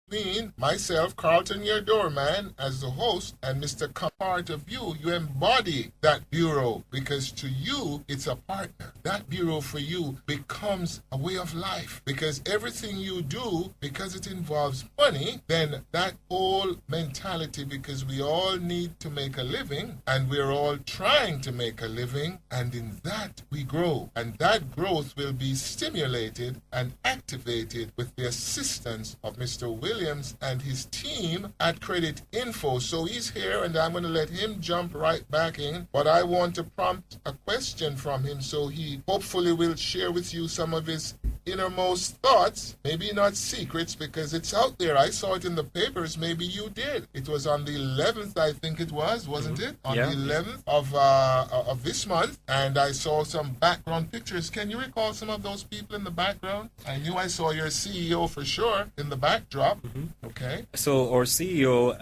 between myself, Carlton, your doorman, as the host, and Mr. Part of you. You embody that bureau because to you, it's a partner. That bureau for you becomes a way of life because everything you do, because it involves money, then that whole mentality, because we all need to make a living and we're all trying to make a living, and in that we grow. And that growth will be stimulated and activated with the assistance of Mr. Williams and his team at Creditinfo. So he's here and I'm going to let him jump right back in, but I want to prompt a question from him so he hopefully will share with you some of his innermost thoughts, maybe not secrets because it's out there. I saw it in the papers. Maybe you did. It was on the 11th, I think it was, wasn't it? On the 11th of this month, and I saw some background pictures. Can you recall some of those people in the background? I knew I saw your CEO for sure in the backdrop. Okay. So our CEO,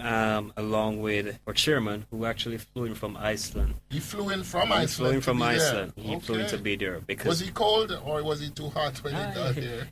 along with our chairman, who actually flew in from Iceland. He flew in from Iceland. He flew in from Iceland. There. He flew in to be there because. Was he cold or was he too hot when he got here?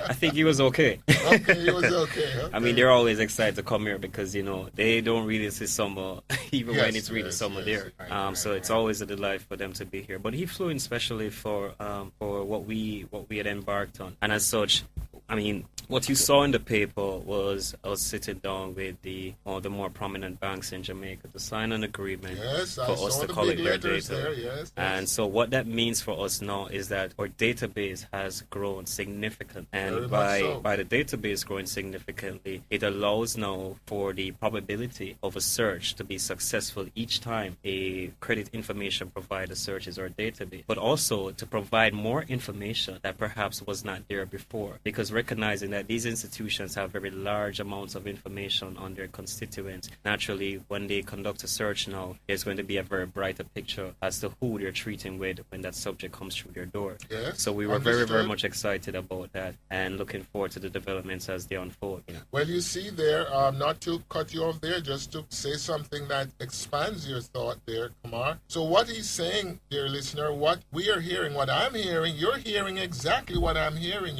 I think he was okay. Okay, he was okay. I mean, they're always excited to come here because they don't really see summer, even when it's really summer there. So it's always a delight for them to be here. But he flew in specially for what we had embarked on, and as such, I mean, what you saw in the paper was us sitting down with the more prominent banks in Jamaica to sign an agreement for us to collect their data. And so what that means for us now is that our database has grown significantly. And by the database growing significantly, it allows now for the probability of a search to be successful each time a credit information provider searches our database, but also to provide more information that perhaps was not there before, because recognizing that these institutions have very large amounts of information on their constituents. Naturally, when they conduct a search now, there's going to be a very brighter picture as to who they're treating with when that subject comes through their door. So we were very, very much excited about that and looking forward to the developments as they unfold. Well, you see there, not to cut you off there, just to say something that expands your thought there, Kamar. So what he's saying, dear listener, what we are hearing, what I'm hearing, you're hearing exactly what I'm hearing,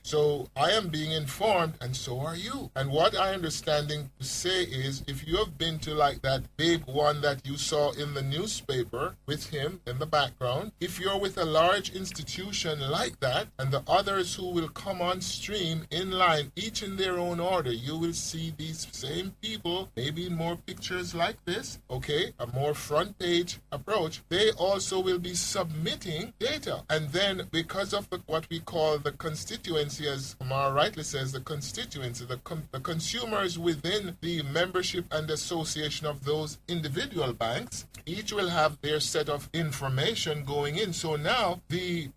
So I am being informed, and so are you. And what I understanding to say is, if you have been to like that big one that you saw in the newspaper with him in the background, if you're with a large institution like that, and the others who will come on stream in line, each in their own order, you will see these same people, maybe in more pictures like this, okay, a more front page approach. They also will be submitting data. And then because of what we call the constituency, as Amar rightly says, the constituency, the consumers within the membership and association of those individual banks, each will have their set of information going in. So now the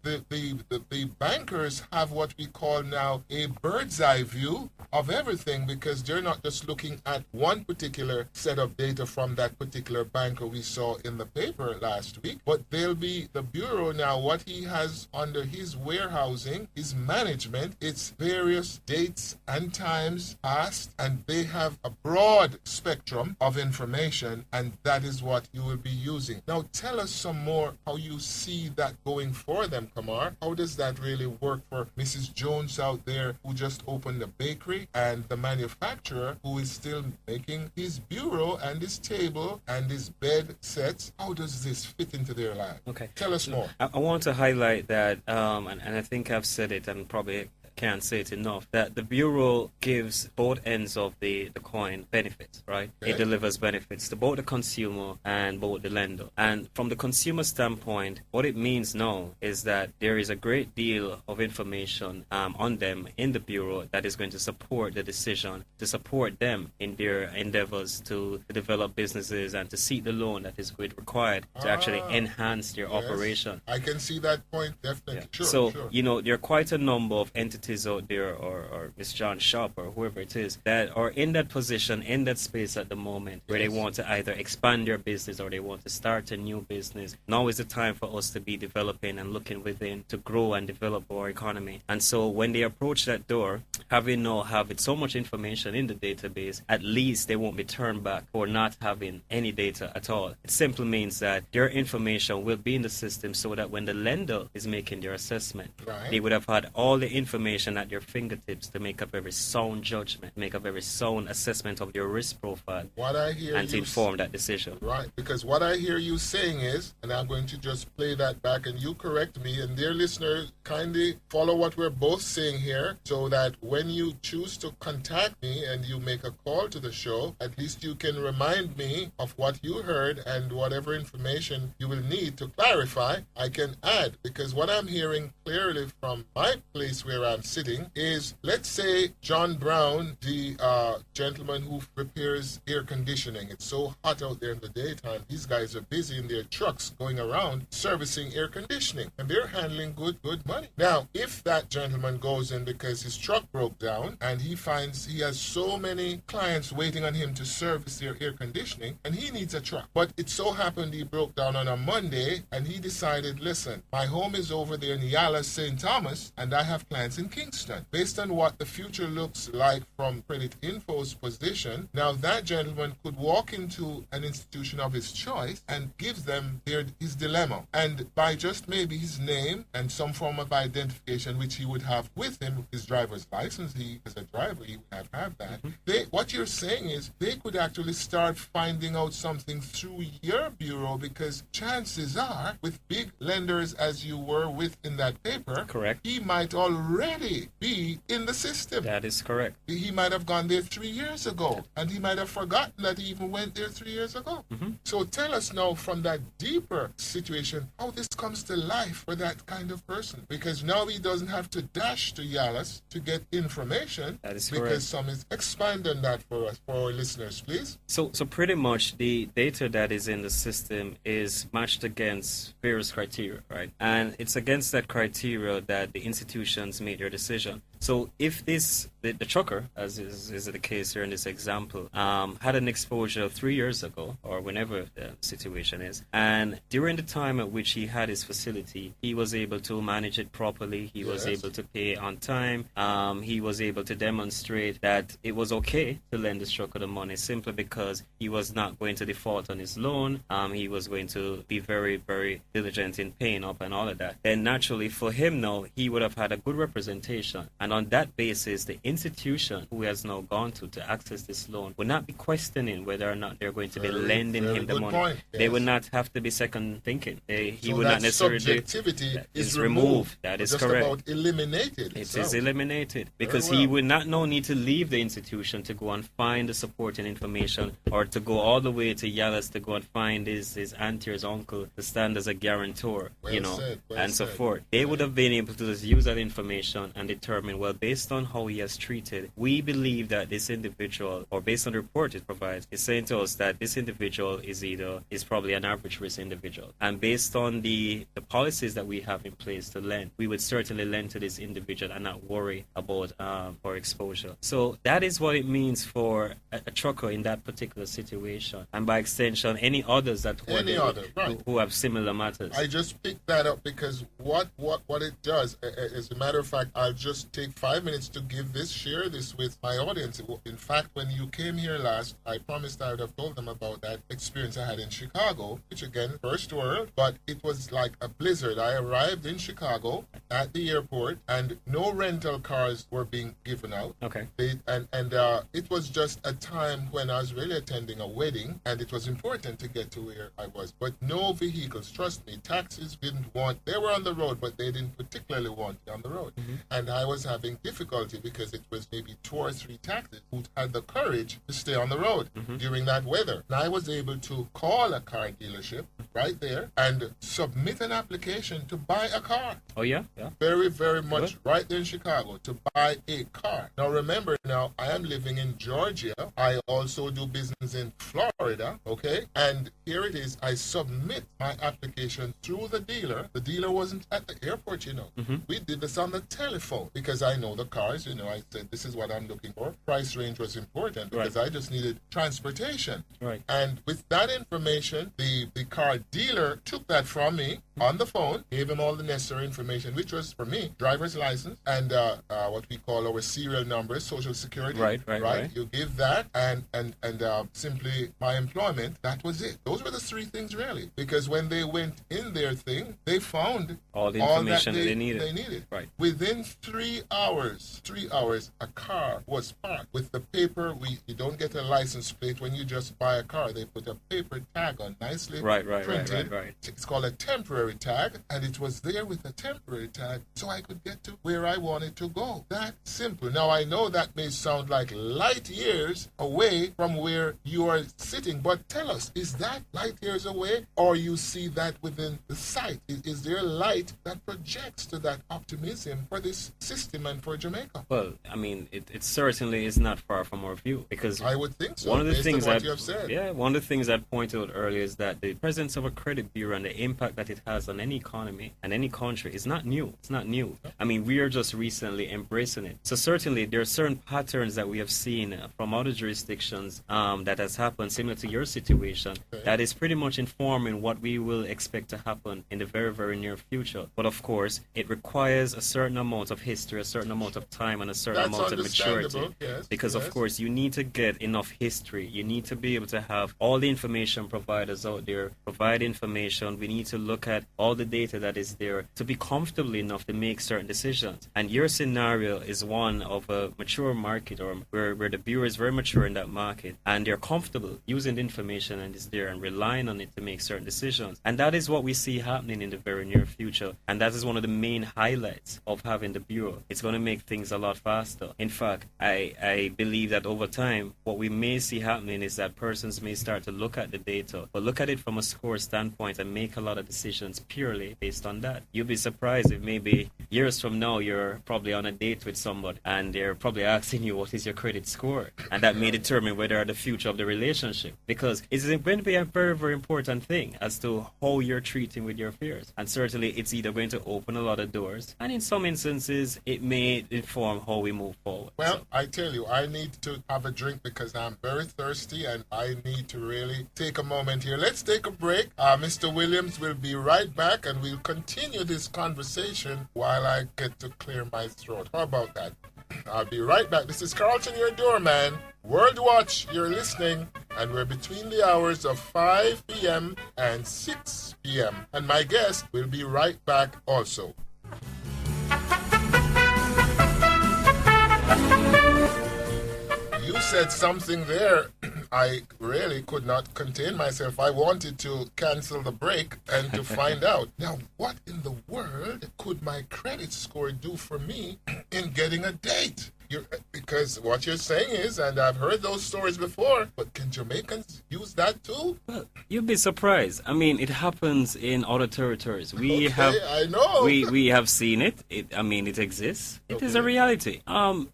bankers have what we call now a bird's eye view of everything, because they're not just looking at one particular set of data from that particular banker we saw in the paper last week, but they'll be the bureau now, what he has under his warehousing, his management, it's various dates and times past, and they have a broad spectrum of information, and that is what you will be using. Now tell us some more how you see that going for them, Kamar. How does that really work for Mrs. Jones out there who just opened a bakery, and the manufacturer who is still making his bureau and his table and his bed sets? How does this fit into their life? Okay. Tell us more. I want to highlight that, and I think I've said it and probably can't say it enough, that the Bureau gives both ends of the coin benefits, right? Okay. It delivers benefits to both the consumer and both the lender. And from the consumer standpoint, what it means now is that there is a great deal of information on them in the Bureau that is going to support the decision, to support them in their endeavors to develop businesses and to seek the loan that is required to actually enhance their operation. I can see that point, definitely. Yeah. Sure, so, sure. There are quite a number of entities out there, or Miss John Shop or whoever it is, that are in that position, in that space at the moment, where they want to either expand their business or they want to start a new business. Now is the time for us to be developing and looking within to grow and develop our economy. And so when they approach that door, having so much information in the database, at least they won't be turned back for not having any data at all. It simply means that their information will be in the system so that when the lender is making their assessment, they would have had all the information information at your fingertips to make up every sound judgment, make up every sound assessment of your risk profile, and to inform that decision. Right, because what I hear you saying is, and I'm going to just play that back and you correct me, and dear listeners, kindly follow what we're both saying here, so that when you choose to contact me and you make a call to the show, at least you can remind me of what you heard, and whatever information you will need to clarify, I can add. Because what I'm hearing clearly from my place where I'm sitting is, let's say John Brown, the gentleman who repairs air conditioning. It's so hot out there in the daytime. These guys are busy in their trucks going around servicing air conditioning, and they're handling good money. Now, if that gentleman goes in because his truck broke down and he finds he has so many clients waiting on him to service their air conditioning, and he needs a truck, but it so happened he broke down on a Monday, and he decided, listen, my home is over there in Yala, St. Thomas, and I have clients in Kingston. Based on what the future looks like from Creditinfo's position, now that gentleman could walk into an institution of his choice and give them his dilemma. And by just maybe his name and some form of identification, which he would have with him, his driver's license, he as a driver, he would have that. What you're saying is they could actually start finding out something through your bureau, because chances are, with big lenders as you were with in that paper, correct, he might already be in the system. That is correct. He might have gone there 3 years ago, and he might have forgotten that he even went there 3 years ago. So tell us now, from that deeper situation, how this comes to life for that kind of person, because now he doesn't have to dash to Yalas to get information. That is because correct. some is expand on that for us, for our listeners, please. So pretty much the data that is in the system is matched against various criteria, right? And it's against that criteria that the institutions made their decision. So if the trucker, as is the case here in this example, had an exposure 3 years ago, or whenever the situation is, and during the time at which he had his facility, he was able to manage it properly, he was able to pay on time, he was able to demonstrate that it was okay to lend this trucker the money simply because he was not going to default on his loan, he was going to be very, very diligent in paying up and all of that. Then naturally for him now, he would have had a good representation. And on that basis, the institution who has now gone to access this loan would not be questioning whether or not they're going to be lending him the money. Yes. They would not have to be second thinking. He would not necessarily. Subjectivity is removed. That is just correct. About eliminated. It is eliminated because he would not now need to leave the institution to go and find the supporting information, or to go all the way to Yalas to go and find his auntie or his uncle to stand as a guarantor, so forth. They would have been able to just use that information and determine, well, based on how he has treated, we believe that this individual, or based on the report it provides, is saying to us that this individual is probably an average risk individual. And based on the policies that we have in place to lend, we would certainly lend to this individual and not worry about for exposure. So that is what it means for a trucker in that particular situation, and by extension, any others that who have similar matters. I just picked that up because what it does, as a matter of fact, I'll just take 5 minutes to share this with my audience. In fact, when you came here last, I promised I would have told them about that experience I had in Chicago, which again, first world, but it was like a blizzard. I arrived in Chicago at the airport, and no rental cars were being given out. Okay. It was just a time when I was really attending a wedding, and it was important to get to where I was. But no vehicles, trust me, taxis they were on the road, but they didn't particularly want me on the road. And I was having difficulty because it was maybe 2 or 3 taxis who had the courage to stay on the road during that weather. And I was able to call a car dealership right there and submit an application to buy a car. Oh, yeah? Very, very much good. Right there in Chicago to buy a car. Now, remember, I am living in Georgia. I also do business in Florida, okay? And here it is. I submit my application through the dealer. The dealer wasn't at the airport, We did this on the telephone because I know the cars, I said, this is what I'm looking for. Price range was important because I just needed transportation. Right. And with that information, the car dealer took that from me on the phone, gave him all the necessary information, which was, for me, driver's license and what we call our serial numbers, social security. Right. You give that and simply my employment. That was it. Those were the three things, really. Because when they went in their thing, they found all the information that they needed. Right. Within 3 hours, a car was parked with the paper. You don't get a license plate when you just buy a car. They put a paper tag on, nicely printed. Right. It's called a temporary tag, and it was there with a temporary tag, so I could get to where I wanted to go. That simple. Now, I know that may sound like light years away from where you are sitting, but tell us, is that light years away, or you see that within the sight? Is there light that projects to that optimism for this system and for Jamaica? Well, I mean, it certainly is not far from our view, because I would think so. One of the things that you have said. Yeah, one of the things I pointed out earlier is that the presence of a credit bureau and the impact that it has on any economy and any country is not new. It's not new. I mean, we are just recently embracing it. So certainly there are certain patterns that we have seen from other jurisdictions that has happened similar to your situation, that is pretty much informing what we will expect to happen in the very, very near future. But of course, it requires a certain amount of history, a certain amount of time, and a certain amount of maturity. Because of course, you need to get enough history. You need to be able to have all the information providers out there provide information. We need to look at all the data that is there to be comfortable enough to make certain decisions. And your scenario is one of a mature market, or where the bureau is very mature in that market, and they're comfortable using the information and is there and relying on it to make certain decisions. And that is what we see happening in the very near future. And that is one of the main highlights of having the bureau. It's going to make things a lot faster. In fact, I believe that over time, what we may see happening is that persons may start to look at the data, but look at it from a score standpoint and make a lot of decisions purely based on that. You'll be surprised if maybe years from now you're probably on a date with somebody and they're probably asking you what is your credit score, and that may determine whether the future of the relationship, because it's going to be a very, very important thing as to how you're treating with your peers. And certainly it's either going to open a lot of doors, and in some instances it may inform how we move forward. Well, I tell you, I need to have a drink because I'm very thirsty and I need to really take a moment here. Let's take a break. Mr. Williams will be right back and we'll continue this conversation while I get to clear my throat. How about that? I'll be right back. This is Carlton, your doorman. World Watch, you're listening, and we're between the hours of 5 p.m. and 6 p.m. And my guest will be right back also. You said something there. I really could not contain myself. I wanted to cancel the break and to find out. Now, what in the world could my credit score do for me in getting a date? Because what you're saying is, and I've heard those stories before, but can Jamaicans use that too? Well, you'd be surprised. I mean, it happens in other territories. We have seen it. It exists. It is a reality.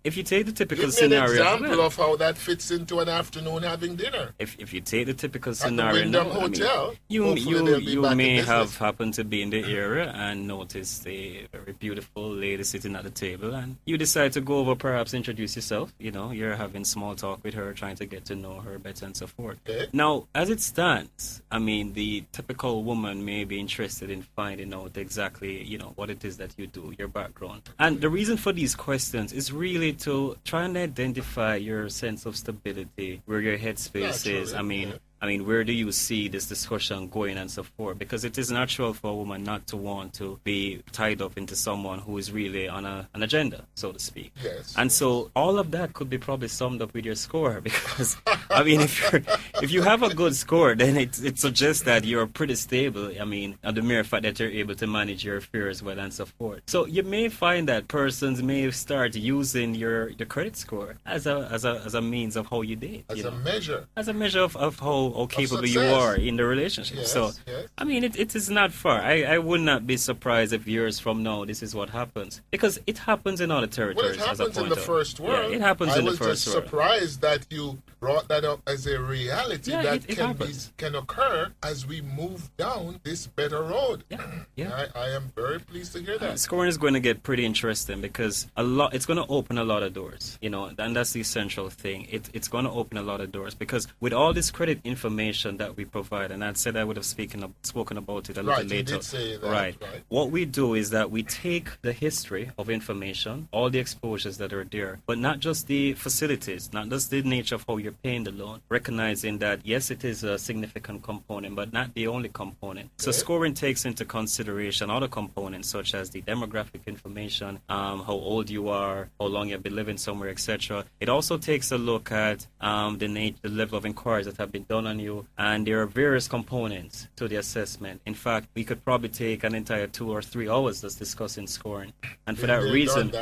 If you take the typical scenario, give me an example of how that fits into an afternoon having dinner. If you take the typical scenario, at the Wyndham Hotel, you may have happened to be in the area and noticed a very beautiful lady sitting at the table, and you decide to go over, perhaps introduce yourself. You're having small talk with her, trying to get to know her better and so forth. Okay. Now, as it stands, the typical woman may be interested in finding out exactly, what it is that you do, your background. And the reason for these questions is really to try and identify your sense of stability, where your headspace is. Where do you see this discussion going and so forth? Because it is natural for a woman not to want to be tied up into someone who is really on an agenda, so to speak. Yes. And so all of that could be probably summed up with your score, because, if you have a good score, then it suggests that you're pretty stable. And the mere fact that you're able to manage your affairs well and so forth. So you may find that persons may start using your credit score as a means of how you date. As a measure of how capable you are in the relationship. Yes, so, yes. It is not far. I would not be surprised if years from now this is what happens. Because it happens in other territories. Well, it happens in the first world. Yeah, it happens in the first world. I was just surprised that you brought that up as a reality that it can occur as we move down this better road. Yeah. I am very pleased to hear that. Scoring is going to get pretty interesting because it's going to open a lot of doors, and that's the essential thing. It's going to open a lot of doors because with all this credit information that we provide, and I said I would have spoken about it a little later. You did say that, right. What we do is that we take the history of information, all the exposures that are there, but not just the facilities, not just the nature of how you're paying the loan, recognizing that yes, it is a significant component, but not the only component. So scoring takes into consideration other components such as the demographic information, how old you are, how long you've been living somewhere, etc. It also takes a look at the level of inquiries that have been done on you, and there are various components to the assessment. In fact, we could probably take an entire 2 or 3 hours just discussing scoring. And for that reason,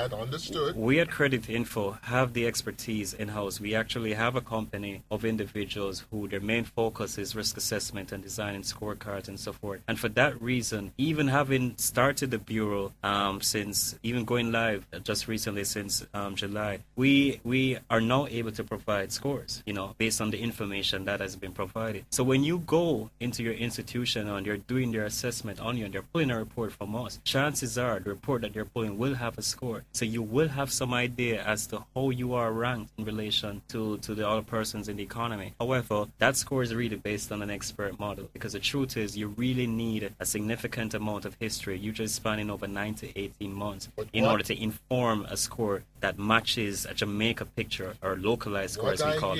we at Creditinfo have the expertise in-house. We actually have a company of individuals who their main focus is risk assessment and designing scorecards and so forth. And for that reason, even having started the bureau since even going live just recently since July, we are now able to provide scores, based on the information that has been provided. So when you go into your institution and you're doing their assessment on you and they're pulling a report from us, chances are the report that they're pulling will have a score. So you will have some idea as to how you are ranked in relation to the other persons in the economy. However, that score is really based on an expert model because the truth is you really need a significant amount of history, usually spanning over 9 to 18 months, in order to inform a score that matches a Jamaica picture or localized score, as we call it.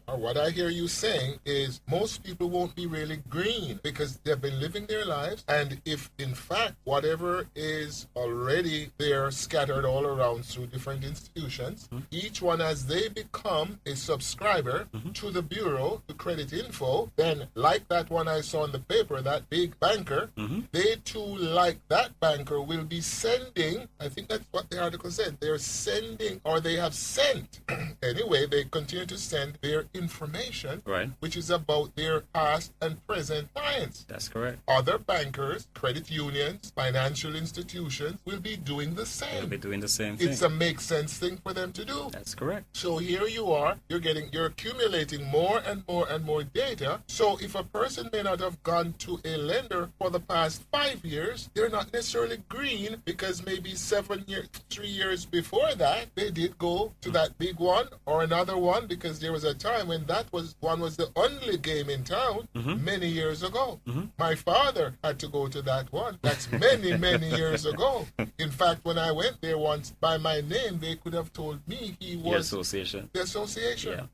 What I hear you saying is most people won't be really green because they've been living their lives, and if in fact whatever is already there scattered all around through different institutions, each one as they become a subscriber to the bureau, to Creditinfo, then like that one I saw in the paper, that big banker, they too, like that banker, will be sending, I think that's what the article said, they're sending, or they have sent, anyway, they continue to send their information, which is about their past and present clients. That's correct. Other bankers, credit unions, financial institutions will be doing the same. They'll be doing the same thing. It's a make sense thing for them to do. That's correct. So here you are, you're accumulating more and more and more data. So if a person may not have gone to a lender for the past 5 years, they're not necessarily green because maybe 3 years before that, they did go to that big one or another one because there was a time when that was the only game in town many years ago. My father had to go to that one. That's many, many years ago. In fact, when I went there once by my name, they could have told me he was the association.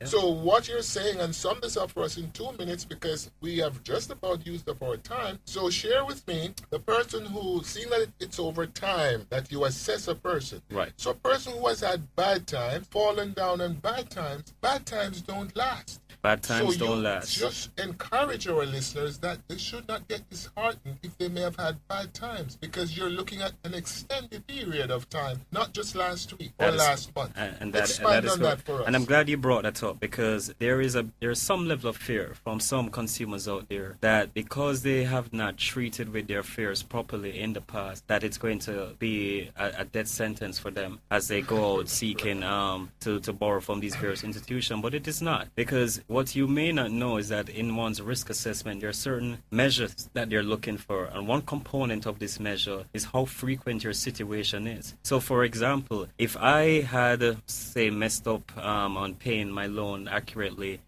Yeah. So what you're saying, and sum this up for us in 2 minutes because we have just about used up our time. So share with me the person who, seeing that it's over time that you assess a person. Right. So a person who has had bad times, fallen down on bad times don't last. Bad times don't last. Just encourage our listeners that they should not get disheartened if they may have had bad times because you're looking at an extended period of time, not just last week or last month. Expand on that for us. And I'm glad you brought that up because there is some level of fear from some consumers out there that because they have not treated with their fears properly in the past, that it's going to be a death sentence for them as they go out seeking to borrow from these various institutions. But it is not, because what you may not know is that in one's risk assessment there are certain measures that they're looking for, and one component of this measure is how frequent your situation is. So for example, if I had say messed up on paying my loan accurately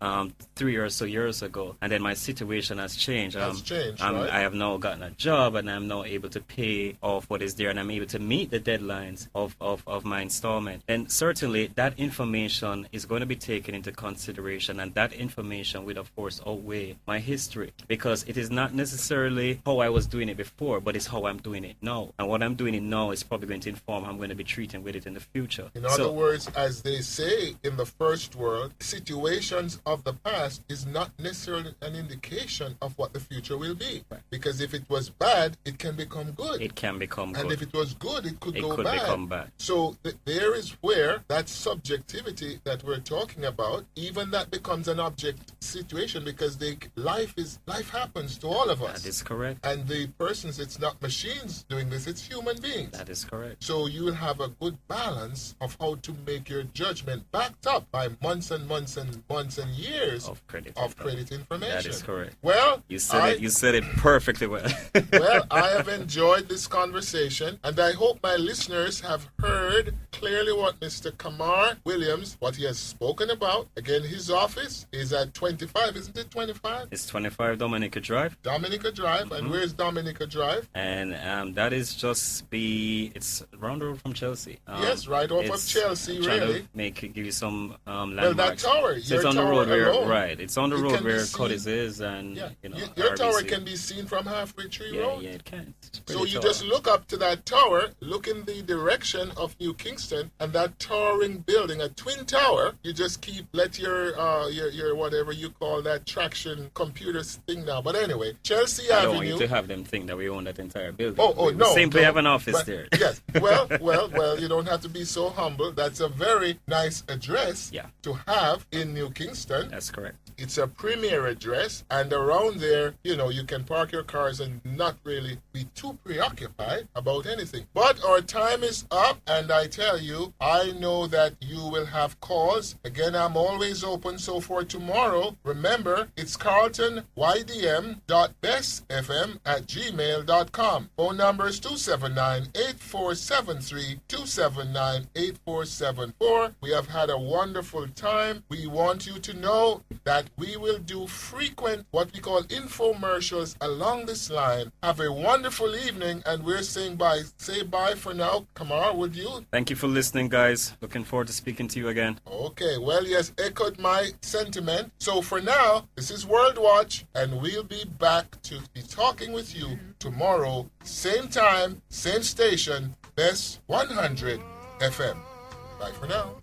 3 or so years ago, and then my situation has changed, I have now gotten a job and I'm now able to pay off what is there and I'm able to meet the deadlines of my installment, and certainly that information is going to be taken into consideration, and that information will of course outweigh my history, because it is not necessarily how I was doing it before, but it's how I'm doing it now, and what I'm doing it now is probably going to inform how I'm going to be treating with it in the future. In other words, as they say in the first world, situations of the past is not necessarily an indication of what the future will be, because if it was bad, it can become good. It can become good. And if it was good, it could become bad. So there is where that subjectivity that we're talking about, even that becomes an an object situation because life happens to all of us. That is correct. And the persons, it's not machines doing this, it's human beings. That is correct. So you will have a good balance of how to make your judgment backed up by months and months and months and years of credit information. That is correct. Well, you said it perfectly well. Well, I have enjoyed this conversation, and I hope my listeners have heard clearly what Mr. Kamar Williams, what he has spoken about. Again, his office is at 25, isn't it 25? It's 25 Dominica Drive. Dominica Drive, and where's Dominica Drive? And that is it's around the road from Chelsea. Yes, right off of Chelsea, really. Give you some landmarks. Well, that tower, so it's on the road alone, right. It's on the road where Cuddy's is, and your tower can be seen from Halfway Tree Road. Yeah, it can. So you just look up to that tower, look in the direction of New Kingston, and that towering building, a twin tower. You just let your whatever you call that traction computer thing now. But anyway, Chelsea Avenue. I don't want you to have them think that we own that entire building. Oh, no. Simply have an office there. Yes. Well, you don't have to be so humble. That's a very nice address to have in New Kingston. That's correct. It's a premier address, and around there, you can park your cars and not really be too preoccupied about anything. But our time is up, and I tell you, I know that you will have calls. Again, I'm always open. So for tomorrow, remember, it's carltonydm.bestfm@gmail.com. Phone number is 279-8473, 279-8474. We have had a wonderful time. We want you to know that we will do frequent what we call infomercials along this line. Have a wonderful evening, and we're saying bye. Say bye for now. Kamar, would you? Thank you for listening, guys. Looking forward to speaking to you again. Okay, well, yes, echoed my sentiment. So for now, this is World Watch, and we'll be back to be talking with you tomorrow, same time, same station, Best 100 FM. Bye for now.